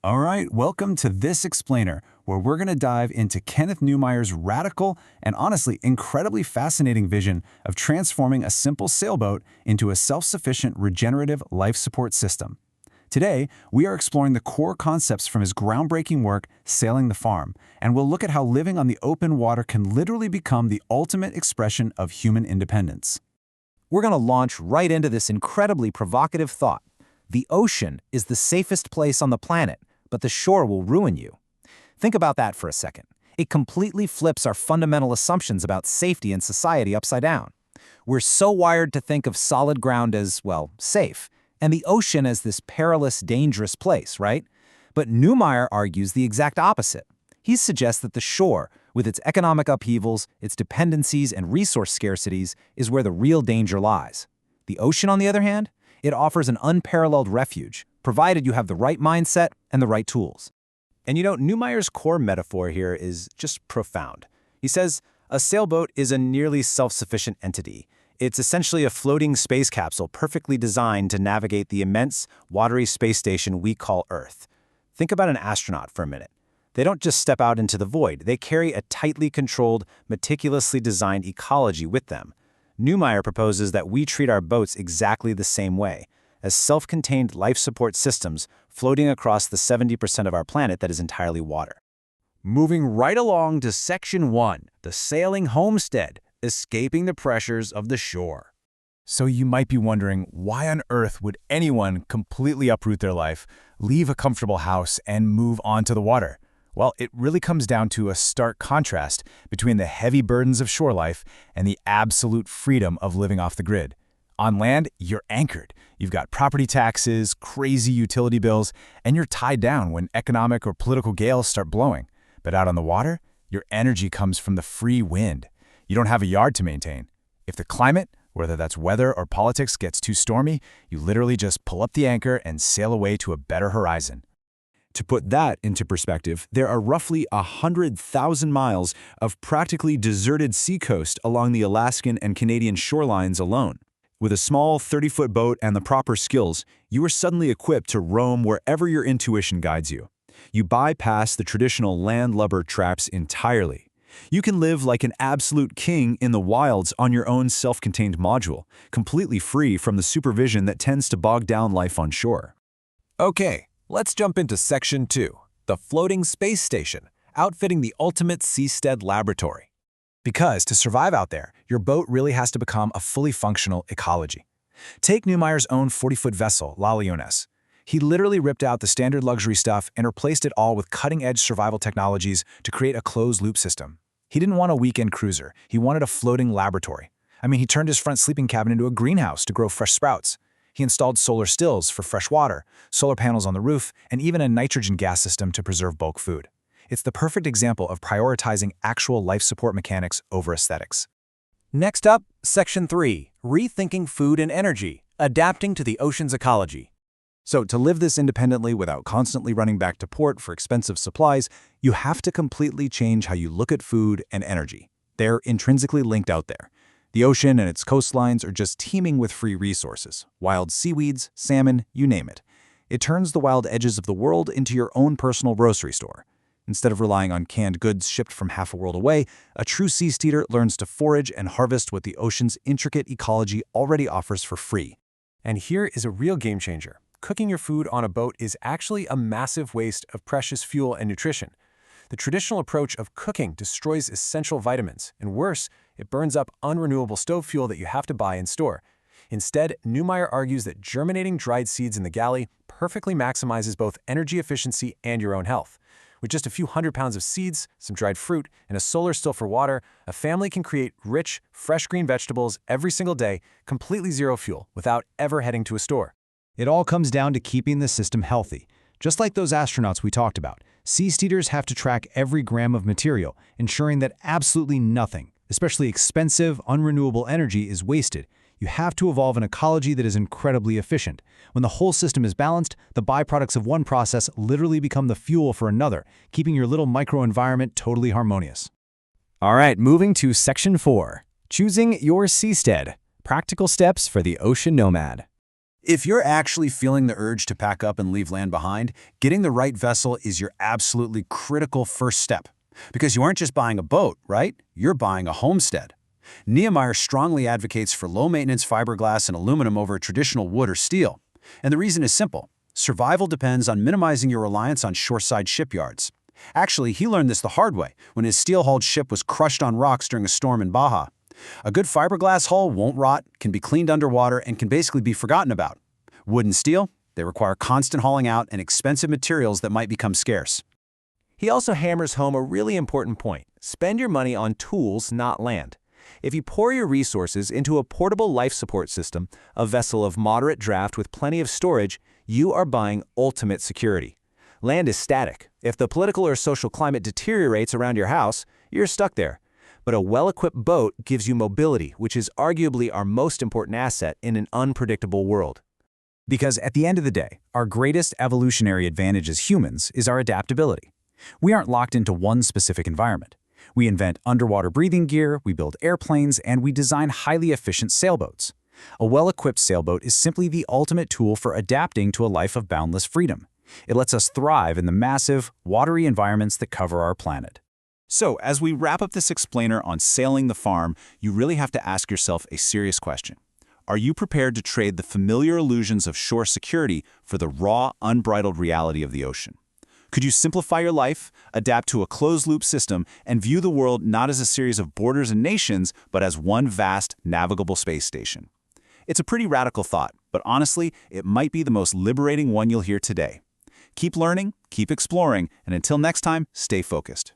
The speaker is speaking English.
All right, welcome to This Explainer, where we're going to dive into Kenneth Neumeyer's radical and honestly incredibly fascinating vision of transforming a simple sailboat into a self-sufficient regenerative life support system. Today, we are exploring the core concepts from his groundbreaking work, Sailing the Farm, and we'll look at how living on the open water can literally become the ultimate expression of human independence. We're going to launch right into this incredibly provocative thought. The ocean is the safest place on the planet, but the shore will ruin you. Think about that for a second. It completely flips our fundamental assumptions about safety and society upside down. We're so wired to think of solid ground as, well, safe, and the ocean as this perilous, dangerous place, right? But Neumeyer argues the exact opposite. He suggests that the shore, with its economic upheavals, its dependencies, and resource scarcities, is where the real danger lies. The ocean, on the other hand, it offers an unparalleled refuge, provided you have the right mindset and the right tools. And Neumeyer's core metaphor here is just profound. He says, a sailboat is a nearly self-sufficient entity. It's essentially a floating space capsule perfectly designed to navigate the immense, watery space station we call Earth. Think about an astronaut for a minute. They don't just step out into the void. They carry a tightly controlled, meticulously designed ecology with them. Neumeyer proposes that we treat our boats exactly the same way, as self-contained life support systems floating across the 70% of our planet that is entirely water. Moving right along to Section 1, the sailing homestead, escaping the pressures of the shore. So you might be wondering, why on earth would anyone completely uproot their life, leave a comfortable house, and move onto the water? Well, it really comes down to a stark contrast between the heavy burdens of shore life and the absolute freedom of living off the grid. On land, you're anchored. You've got property taxes, crazy utility bills, and you're tied down when economic or political gales start blowing. But out on the water, your energy comes from the free wind. You don't have a yard to maintain. If the climate, whether that's weather or politics, gets too stormy, you literally just pull up the anchor and sail away to a better horizon. To put that into perspective, there are roughly 100,000 miles of practically deserted seacoast along the Alaskan and Canadian shorelines alone. With a small 30-foot boat and the proper skills, you are suddenly equipped to roam wherever your intuition guides you. You bypass the traditional landlubber traps entirely. You can live like an absolute king in the wilds on your own self-contained module, completely free from the supervision that tends to bog down life on shore. Okay, let's jump into Section 2, the floating space station, outfitting the ultimate seastead laboratory. Because to survive out there, your boat really has to become a fully functional ecology. Take Neumeyer's own 40-foot vessel, La Leoness. He literally ripped out the standard luxury stuff and replaced it all with cutting-edge survival technologies to create a closed-loop system. He didn't want a weekend cruiser. He wanted a floating laboratory. He turned his front sleeping cabin into a greenhouse to grow fresh sprouts. He installed solar stills for fresh water, solar panels on the roof, and even a nitrogen gas system to preserve bulk food. It's the perfect example of prioritizing actual life support mechanics over aesthetics. Next up, Section 3, rethinking food and energy, adapting to the ocean's ecology. So to live this independently without constantly running back to port for expensive supplies, you have to completely change how you look at food and energy. They're intrinsically linked out there. The ocean and its coastlines are just teeming with free resources, wild seaweeds, salmon, you name it. It turns the wild edges of the world into your own personal grocery store. Instead of relying on canned goods shipped from half a world away, a true sea-steeder learns to forage and harvest what the ocean's intricate ecology already offers for free. And here is a real game changer. Cooking your food on a boat is actually a massive waste of precious fuel and nutrition. The traditional approach of cooking destroys essential vitamins, and worse, it burns up unrenewable stove fuel that you have to buy and store. Instead, Neumeyer argues that germinating dried seeds in the galley perfectly maximizes both energy efficiency and your own health. With just a few 100 pounds of seeds, some dried fruit, and a solar still for water, a family can create rich, fresh green vegetables every single day, completely zero fuel, without ever heading to a store. It all comes down to keeping the system healthy. Just like those astronauts we talked about, sea-steeders have to track every gram of material, ensuring that absolutely nothing, especially expensive, unrenewable energy, is wasted. You have to evolve an ecology that is incredibly efficient. When the whole system is balanced, the byproducts of one process literally become the fuel for another, keeping your little microenvironment totally harmonious. All right, moving to Section 4, choosing your seastead, practical steps for the ocean nomad. If you're actually feeling the urge to pack up and leave land behind, getting the right vessel is your absolutely critical first step. Because you aren't just buying a boat, right? You're buying a homestead. Neumeyer strongly advocates for low-maintenance fiberglass and aluminum over traditional wood or steel. And the reason is simple. Survival depends on minimizing your reliance on shoreside shipyards. Actually, he learned this the hard way when his steel-hulled ship was crushed on rocks during a storm in Baja. A good fiberglass hull won't rot, can be cleaned underwater, and can basically be forgotten about. Wood and steel, they require constant hauling out and expensive materials that might become scarce. He also hammers home a really important point. Spend your money on tools, not land. If you pour your resources into a portable life support system, a vessel of moderate draft with plenty of storage, you are buying ultimate security. Land is static. If the political or social climate deteriorates around your house, you're stuck there. But a well-equipped boat gives you mobility, which is arguably our most important asset in an unpredictable world. Because at the end of the day, our greatest evolutionary advantage as humans is our adaptability. We aren't locked into one specific environment. We invent underwater breathing gear, we build airplanes, and we design highly efficient sailboats. A well-equipped sailboat is simply the ultimate tool for adapting to a life of boundless freedom. It lets us thrive in the massive, watery environments that cover our planet. So, as we wrap up this explainer on sailing the farm, you really have to ask yourself a serious question. Are you prepared to trade the familiar illusions of shore security for the raw, unbridled reality of the ocean? Could you simplify your life, adapt to a closed-loop system, and view the world not as a series of borders and nations, but as one vast, navigable space station? It's a pretty radical thought, but honestly, it might be the most liberating one you'll hear today. Keep learning, keep exploring, and until next time, stay focused.